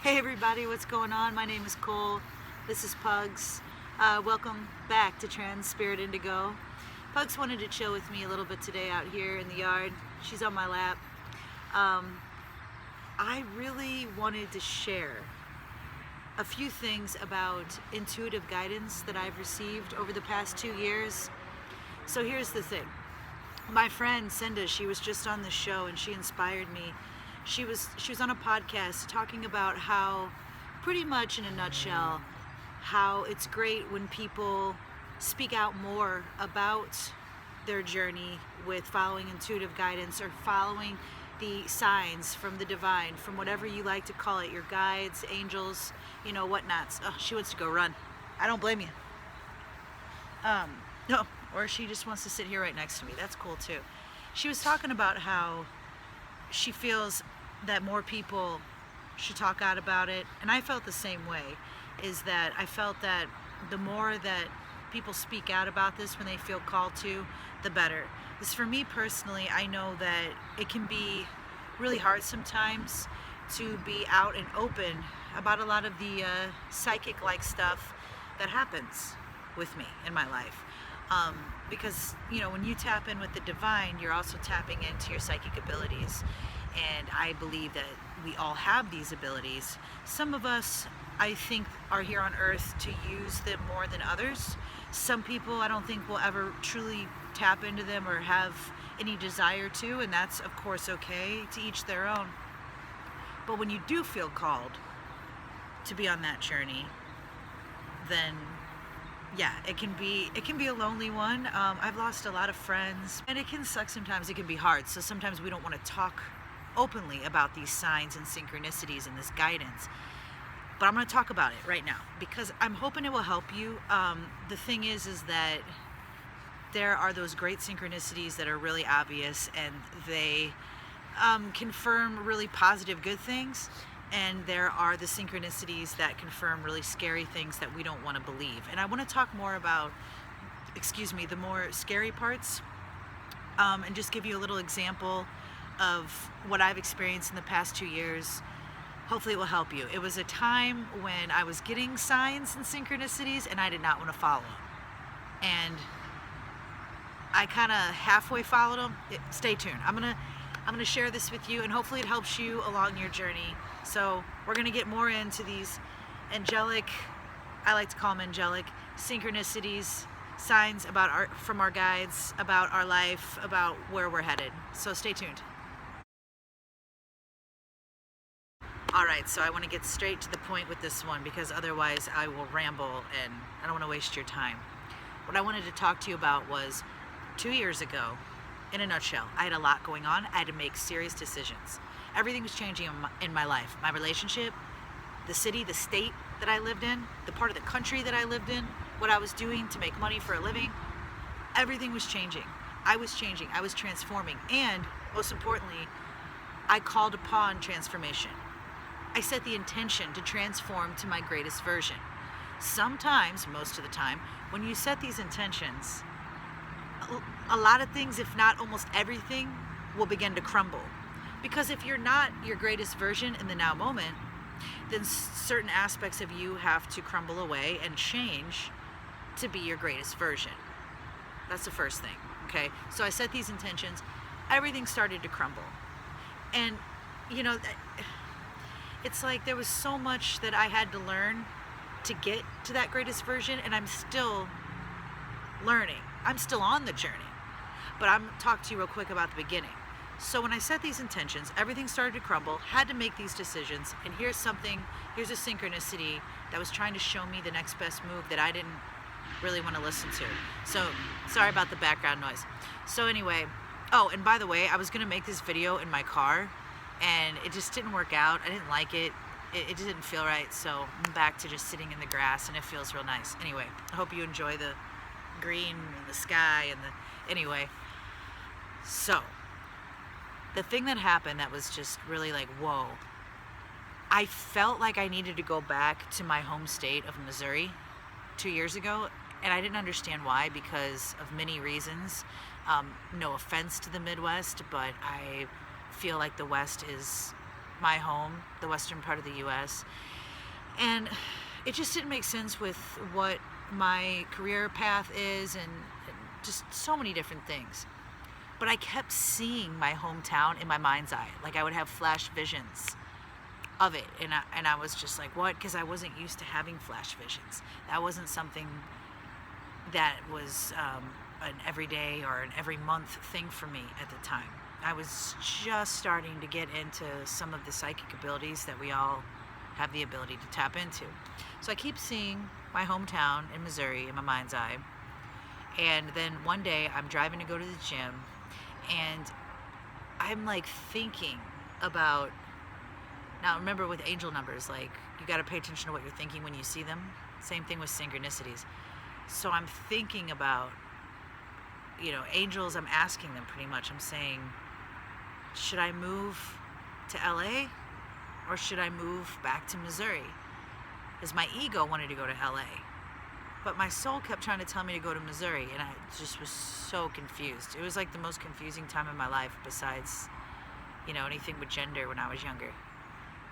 Hey everybody, what's going on? My name is Cole. This is Pugs. Welcome back to Trans Spirit Indigo. Pugs wanted to chill with me a little bit today out here in the yard. She's on my lap. I really wanted to share a few things about intuitive guidance that I've received over the past 2 years. So here's the thing. My friend Cinda, she was just on the show and she inspired me. She was on a podcast talking about how, pretty much in a nutshell, how it's great when people speak out more about their journey with following intuitive guidance or following the signs from the divine, from whatever you like to call it, your guides, angels, whatnots. Oh, she wants to go run. I don't blame you. No, or she just wants to sit here right next to me. That's cool too. She was talking about how she feels that more people should talk out about it, and I felt the same way. Is that I felt that the more that people speak out about this when they feel called to, the better. Because for me personally, I know that it can be really hard sometimes to be out and open about a lot of the psychic-like stuff that happens with me in my life. Because when you tap in with the divine, you're also tapping into your psychic abilities. And I believe that we all have these abilities. Some of us, I think, are here on earth to use them more than others. Some people, I don't think, will ever truly tap into them or have any desire to, and that's of course okay, to each their own. But when you do feel called to be on that journey, then yeah, it can be a lonely one. I've lost a lot of friends, and it can suck sometimes. It can be hard. So sometimes we don't want to talk openly about these signs and synchronicities and this guidance. But I'm going to talk about it right now because I'm hoping it will help you. The thing is that there are those great synchronicities that are really obvious, and they confirm really positive good things. And there are the synchronicities that confirm really scary things that we don't want to believe. And I want to talk more about, the more scary parts, and just give you a little example of what I've experienced in the past 2 years. Hopefully it will help you. It was a time when I was getting signs and synchronicities and I did not want to follow them. And I kind of halfway followed them. Stay tuned. I'm gonna share this with you, and hopefully it helps you along your journey. So we're gonna get more into these angelic, I like to call them angelic, synchronicities, signs from our guides, about our life, about where we're headed. So stay tuned. Alright, so I want to get straight to the point with this one because otherwise I will ramble and I don't want to waste your time. What I wanted to talk to you about was 2 years ago, in a nutshell, I had a lot going on. I had to make serious decisions. Everything was changing in my life. My relationship, the city, the state that I lived in, the part of the country that I lived in, what I was doing to make money for a living, everything was changing. I was changing. I was transforming. And most importantly, I called upon transformation. I set the intention to transform to my greatest version. Sometimes, most of the time, when you set these intentions, a lot of things, if not almost everything, will begin to crumble. Because if you're not your greatest version in the now moment, then certain aspects of you have to crumble away and change to be your greatest version. That's the first thing, okay? So I set these intentions, everything started to crumble. And, it's like there was so much that I had to learn to get to that greatest version, and I'm still learning. I'm still on the journey. But I'm talking to you real quick about the beginning. So when I set these intentions, everything started to crumble, had to make these decisions, and here's a synchronicity that was trying to show me the next best move that I didn't really want to listen to. So, sorry about the background noise. So anyway, oh, and by the way, I was going to make this video in my car, and it just didn't work out. I didn't like it. It didn't feel right, so I'm back to just sitting in the grass, and it feels real nice. Anyway, I hope you enjoy the green and the sky and anyway. So, the thing that happened that was just really like, whoa. I felt like I needed to go back to my home state of Missouri 2 years ago, and I didn't understand why, because of many reasons. No offense to the Midwest, but I feel like the West is my home, the western part of the US. And it just didn't make sense with what my career path is, and just so many different things. But I kept seeing my hometown in my mind's eye. Like, I would have flash visions of it, and I was just like, what? Because I wasn't used to having flash visions. That wasn't something that was an everyday or an every month thing for me at the time. I was just starting to get into some of the psychic abilities that we all have the ability to tap into. So I keep seeing my hometown in Missouri in my mind's eye. And then one day I'm driving to go to the gym, and I'm like thinking about, now remember with angel numbers, like, you got to pay attention to what you're thinking when you see them. Same thing with synchronicities. So I'm thinking about, angels, I'm asking them pretty much. I'm saying, should I move to LA or should I move back to Missouri? Because my ego wanted to go to LA, but my soul kept trying to tell me to go to Missouri, and I just was so confused. It was like the most confusing time in my life besides, anything with gender when I was younger.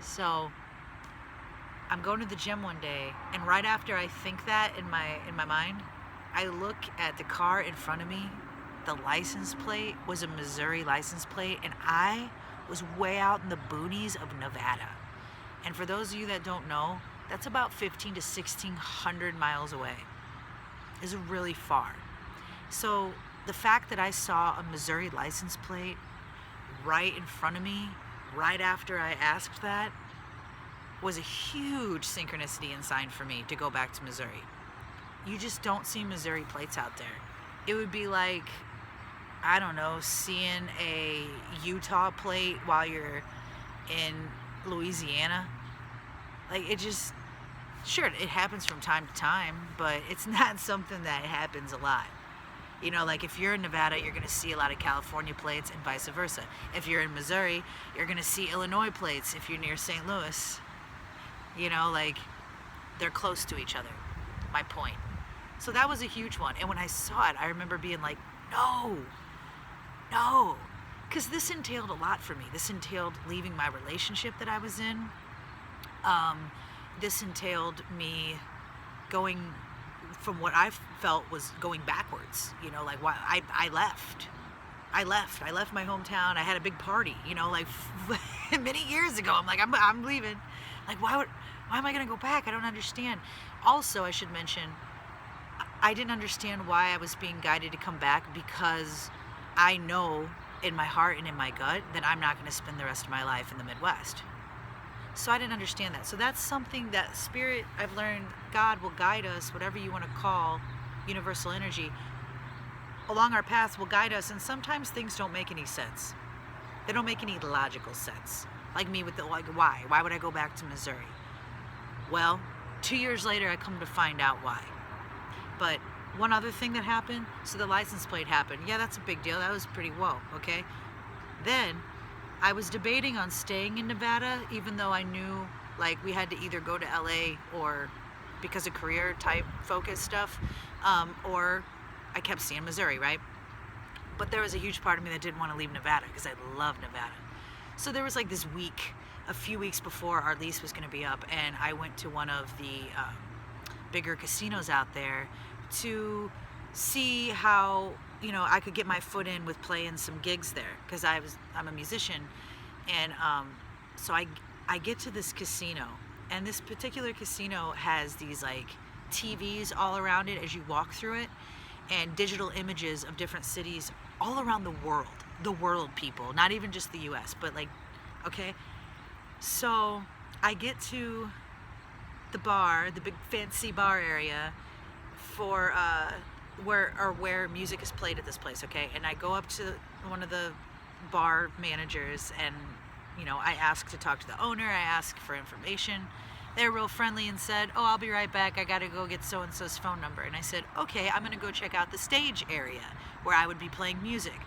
So I'm going to the gym one day, and right after I think that in my mind, I look at the car in front of me. The license plate was a Missouri license plate, and I was way out in the boonies of Nevada. And for those of you that don't know, that's about 15 to 1,600 miles away. It's really far. So the fact that I saw a Missouri license plate right in front of me, right after I asked that, was a huge synchronicity and sign for me to go back to Missouri. You just don't see Missouri plates out there. It would be like, I don't know, seeing a Utah plate while you're in Louisiana. Like, it just, sure, it happens from time to time, but it's not something that happens a lot. Like, if you're in Nevada, you're going to see a lot of California plates and vice versa. If you're in Missouri, you're going to see Illinois plates if you're near St. Louis. Like, they're close to each other, my point. So that was a huge one. And when I saw it, I remember being like, no. Because this entailed a lot for me. This entailed leaving my relationship that I was in. This entailed me going from what I felt was going backwards. Like, why I left. I left my hometown. I had a big party, like many years ago. I'm like, I'm leaving. Like, why am I going to go back? I don't understand. Also, I should mention, I didn't understand why I was being guided to come back, because I know in my heart and in my gut that I'm not going to spend the rest of my life in the Midwest. So I didn't understand that. So that's something that spirit, I've learned, God will guide us, whatever you want to call universal energy, along our paths will guide us. And sometimes things don't make any sense. They don't make any logical sense. Like me with why? Why would I go back to Missouri? Well, 2 years later, I come to find out why. But one other thing that happened, so the license plate happened. Yeah, that's a big deal. That was pretty whoa, okay? Then I was debating on staying in Nevada, even though I knew, like, we had to either go to LA or because of career type focus stuff, or I kept seeing Missouri, right? But there was a huge part of me that didn't want to leave Nevada because I love Nevada. So there was like this week, a few weeks before our lease was going to be up, and I went to one of the bigger casinos out there to see how I could get my foot in with playing some gigs there, because I'm a musician. And so I get to this casino, and this particular casino has these like TVs all around it as you walk through it, and digital images of different cities all around the world, people, not even just the US, but like, okay. So I get to the bar, the big fancy bar area for where music is played at this place, okay? And I go up to one of the bar managers, and I ask to talk to the owner. I ask for information. They're real friendly and said, oh, I'll be right back. I gotta go get so-and-so's phone number. And I said, okay, I'm gonna go check out the stage area where I would be playing music.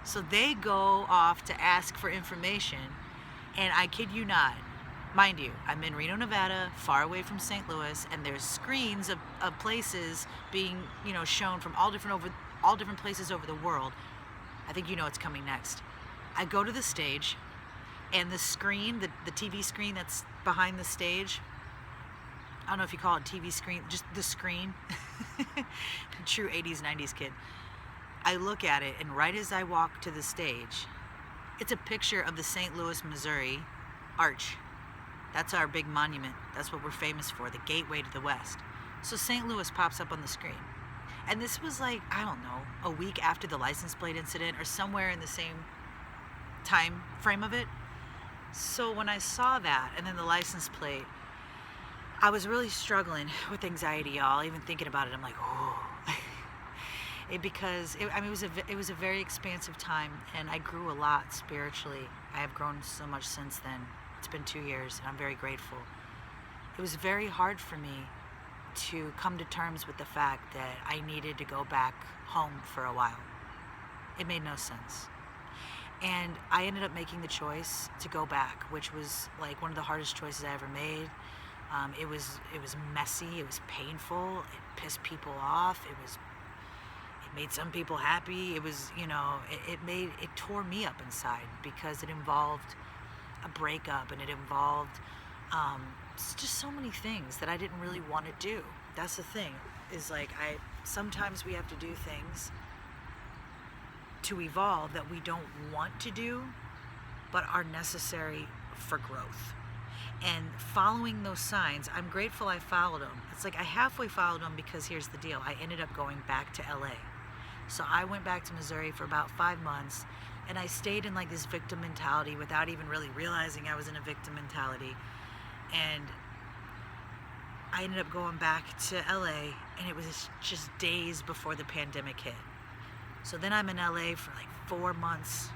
So they go off to ask for information, and I kid you not, mind you, I'm in Reno, Nevada, far away from St. Louis, and there's screens of places being, shown from all different places over the world. I think it's coming next. I go to the stage, And the screen, the TV screen that's behind the stage, I don't know if you call it TV screen, just the screen. True 80s, 90s kid. I look at it, and right as I walk to the stage, it's a picture of the St. Louis, Missouri Arch. That's our big monument. That's what we're famous for, the gateway to the West. So St. Louis pops up on the screen. And this was like, I don't know, a week after the license plate incident or somewhere in the same time frame of it. So when I saw that and then the license plate, I was really struggling with anxiety, y'all. Even thinking about it, I'm like, oh. It was a very expansive time, and I grew a lot spiritually. I have grown so much since then. It's been 2 years, and I'm very grateful. It was very hard for me to come to terms with the fact that I needed to go back home for a while. It made no sense. And I ended up making the choice to go back, which was like one of the hardest choices I ever made. It was messy, it was painful, it pissed people off, it made some people happy. It was, it tore me up inside because it involved a breakup, and it involved just so many things that I didn't really want to do. That's the thing, is like sometimes we have to do things to evolve that we don't want to do, but are necessary for growth. And following those signs, I'm grateful I followed them. It's like I halfway followed them because here's the deal. I ended up going back to LA. So I went back to Missouri for about 5 months, and I stayed in like this victim mentality without even really realizing I was in a victim mentality. And I ended up going back to LA, and it was just days before the pandemic hit. So then I'm in LA for like 4 months.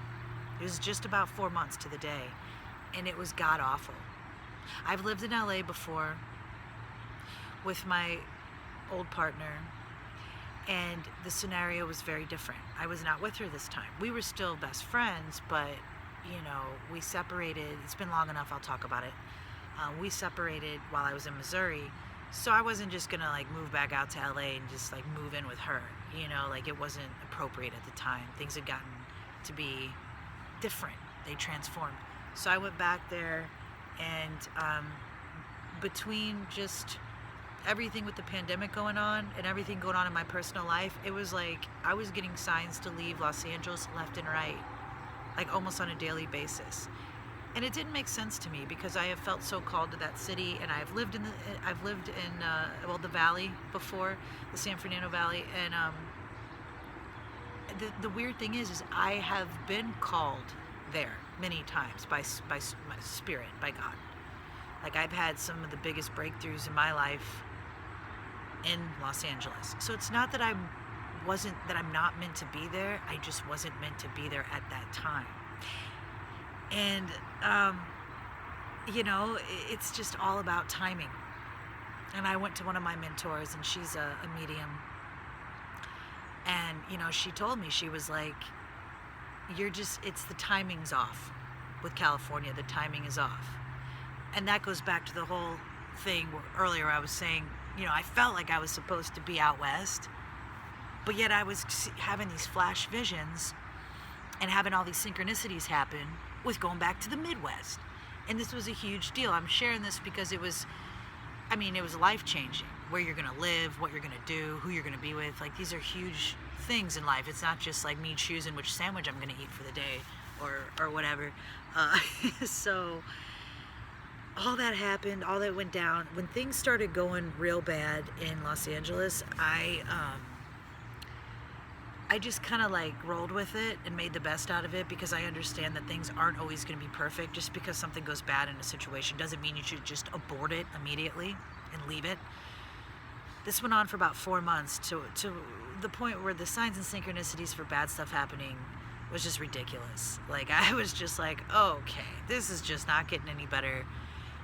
It was just about 4 months to the day, and it was god awful. I've lived in LA before with my old partner, and the scenario was very different. I was not with her this time. We were still best friends, but we separated. It's been long enough, I'll talk about it. We separated while I was in Missouri, so I wasn't just gonna like move back out to LA and just like move in with her. It wasn't appropriate at the time. Things had gotten to be different. They transformed. So I went back there, and between just everything with the pandemic going on and everything going on in my personal life, it was like I was getting signs to leave Los Angeles left and right, like almost on a daily basis. And it didn't make sense to me because I have felt so called to that city, and I've lived in the valley before, the San Fernando Valley, and the weird thing is I have been called there many times by my spirit, by God. Like I've had some of the biggest breakthroughs in my life in Los Angeles. So it's not that I'm not meant to be there. I just wasn't meant to be there at that time. And it's just all about timing. And I went to one of my mentors, and she's a medium, and she told me, she was like, it's the timing's off with California. The timing is off. And that goes back to the whole thing where earlier I was saying, I felt like I was supposed to be out west, but yet I was having these flash visions and having all these synchronicities happen with going back to the Midwest. And this was a huge deal. I'm sharing this because it was life-changing. Where you're going to live, what you're going to do, who you're going to be with. Like, these are huge things in life. It's not just like me choosing which sandwich I'm going to eat for the day or whatever. So all that happened, all that went down. When things started going real bad in Los Angeles, I just kind of like rolled with it and made the best out of it, because I understand that things aren't always going to be perfect. Just because something goes bad in a situation doesn't mean you should just abort it immediately and leave it. This went on for about 4 months to the point where the signs and synchronicities for bad stuff happening was just ridiculous. Like, I was just like, oh, okay, this is just not getting any better.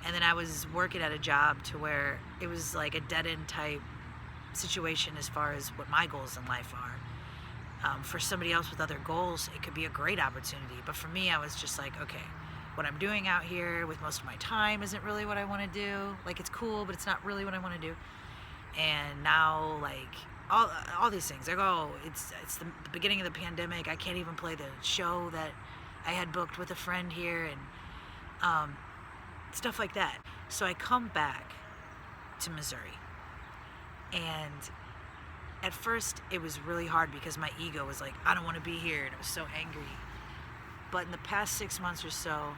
And then I was working at a job to where it was like a dead-end type situation as far as what my goals in life are. For somebody else with other goals, it could be a great opportunity. But for me, I was just like, okay, what I'm doing out here with most of my time isn't really what I want to do. Like, it's cool, but it's not really what I want to do. And now, like, all these things, like, oh, it's the beginning of the pandemic. I can't even play the show that I had booked with a friend here, and stuff like that. So I come back to Missouri, and at first it was really hard because my ego was like, I don't want to be here, and I was so angry. But in the past 6 months or so,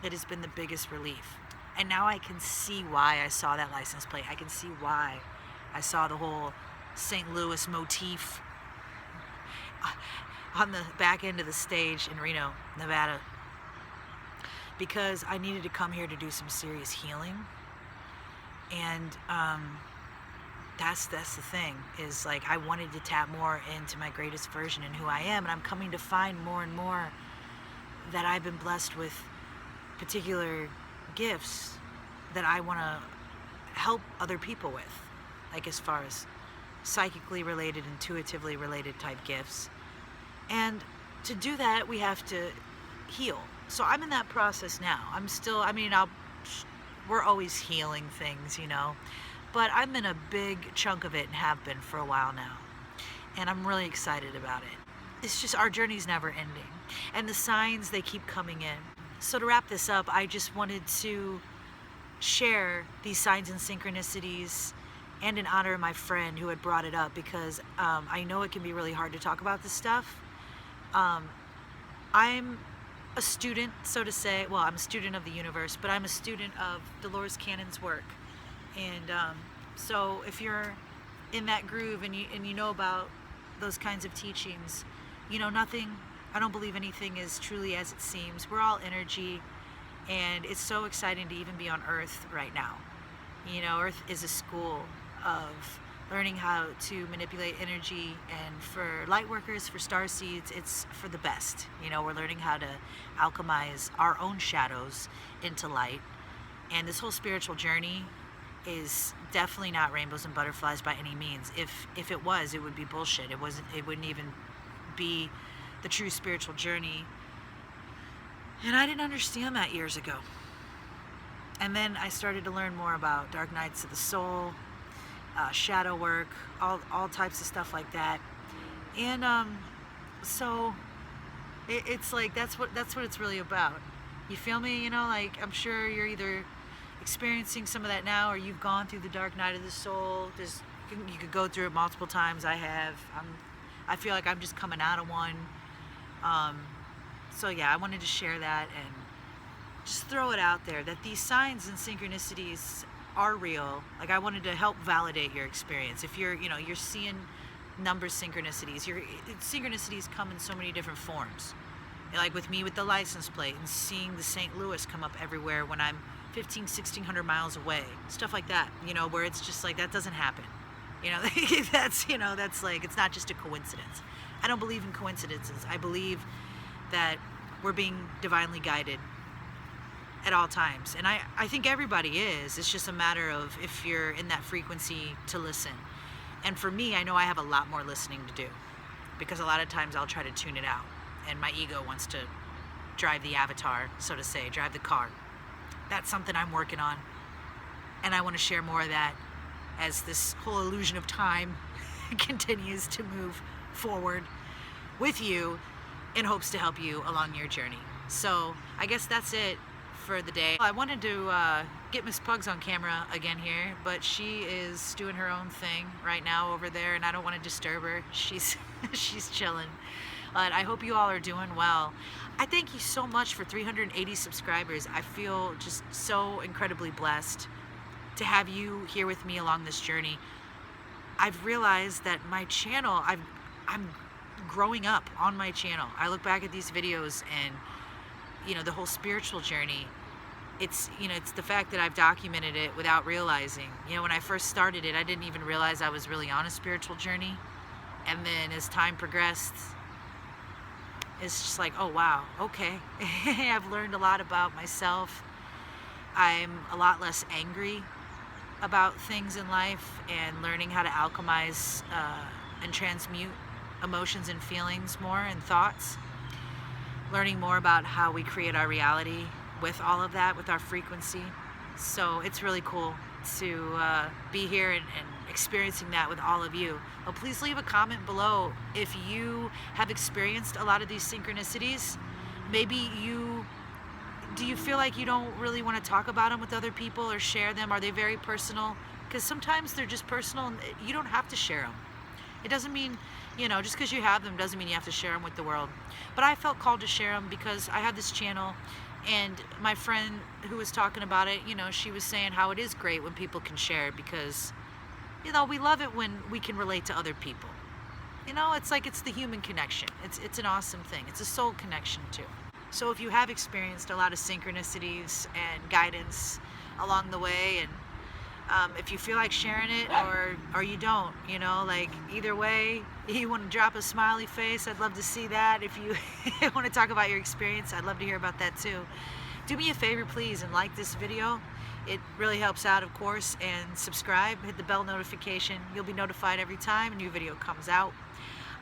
it has been the biggest relief. And now I can see why I saw that license plate. I can see why I saw the whole St. Louis motif on the back end of the stage in Reno, Nevada. Because I needed to come here to do some serious healing. And that's the thing, is like I wanted to tap more into my greatest version and who I am. And I'm coming to find more and more that I've been blessed with particular gifts that I want to help other people with, like as far as psychically related, intuitively related type gifts. And to do that, we have to heal. So I'm in that process now. I'm still, we're always healing things, but I'm in a big chunk of it and have been for a while now. And I'm really excited about it. It's just, our journey's never ending. And the signs, they keep coming in. So to wrap this up, I just wanted to share these signs and synchronicities, and in honor of my friend who had brought it up, because I know it can be really hard to talk about this stuff. I'm a student, so to say. Well, I'm a student of the universe, but I'm a student of Dolores Cannon's work. And so if you're in that groove and you know about those kinds of teachings, nothing, I don't believe anything is truly as it seems. We're all energy, and it's so exciting to even be on Earth right now. Earth is a school of learning how to manipulate energy, and for light workers, for star seeds, it's for the best. We're learning how to alchemize our own shadows into light. And this whole spiritual journey is definitely not rainbows and butterflies by any means. If it was, it would be bullshit. It wouldn't even be the true spiritual journey. And I didn't understand that years ago. And then I started to learn more about dark nights of the soul, shadow work, all types of stuff like that. And so it's like that's what it's really about. You feel me? Like, I'm sure you're either experiencing some of that now, or you've gone through the dark night of the soul. You could go through it multiple times. I have. I feel like I'm just coming out of one. So yeah, I wanted to share that and just throw it out there that these signs and synchronicities are real. Like, I wanted to help validate your experience. If you're seeing numbers, synchronicities, synchronicities come in so many different forms. Like with me with the license plate, and seeing the St. Louis come up everywhere when I'm 1,600 miles away, stuff like that, where it's just like, that doesn't happen. That's like, it's not just a coincidence. I don't believe in coincidences. I believe that we're being divinely guided at all times. And I think everybody is. It's just a matter of if you're in that frequency to listen. And for me, I know I have a lot more listening to do, because a lot of times I'll try to tune it out, and my ego wants to drive the avatar, so to say, drive the car. That's something I'm working on. And I want to share more of that as this whole illusion of time continues to move forward with you, in hopes to help you along your journey. So I guess that's it for the day. I wanted to get Miss Pugs on camera again here, but she is doing her own thing right now over there, and I don't want to disturb her. She's chilling. But I hope you all are doing well. I thank you so much for 380 subscribers. I feel just so incredibly blessed to have you here with me along this journey. I've realized that my channel, I'm growing up on my channel. I look back at these videos and, the whole spiritual journey, it's the fact that I've documented it without realizing. When I first started it, I didn't even realize I was really on a spiritual journey. And then as time progressed, it's just like, oh wow, okay. I've learned a lot about myself. I'm a lot less angry about things in life, and learning how to alchemize and transmute emotions and feelings more, and thoughts. Learning more about how we create our reality with all of that, with our frequency. So it's really cool to be here and experiencing that with all of you. Well, please leave a comment below if you have experienced a lot of these synchronicities. Maybe you Do you feel like you don't really want to talk about them with other people or share them? Are they very personal? Because sometimes they're just personal and you don't have to share them. It doesn't mean, just because you have them doesn't mean you have to share them with the world. But I felt called to share them because I have this channel, and my friend who was talking about it, she was saying how it is great when people can share because, we love it when we can relate to other people. It's like it's the human connection. It's an awesome thing. It's a soul connection too. So if you have experienced a lot of synchronicities and guidance along the way, and if you feel like sharing it or you don't, like either way, you want to drop a smiley face, I'd love to see that. If you want to talk about your experience, I'd love to hear about that too. Do me a favor, please, and like this video. It really helps out, of course, and subscribe, hit the bell notification. You'll be notified every time a new video comes out.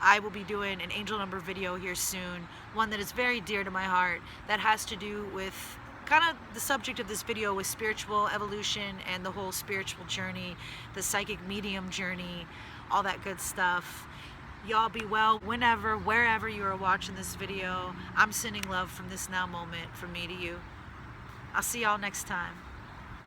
I will be doing an angel number video here soon, one that is very dear to my heart, that has to do with kind of the subject of this video with spiritual evolution and the whole spiritual journey, the psychic medium journey, all that good stuff. Y'all be well whenever, wherever you are watching this video. I'm sending love from this now moment from me to you. I'll see y'all next time.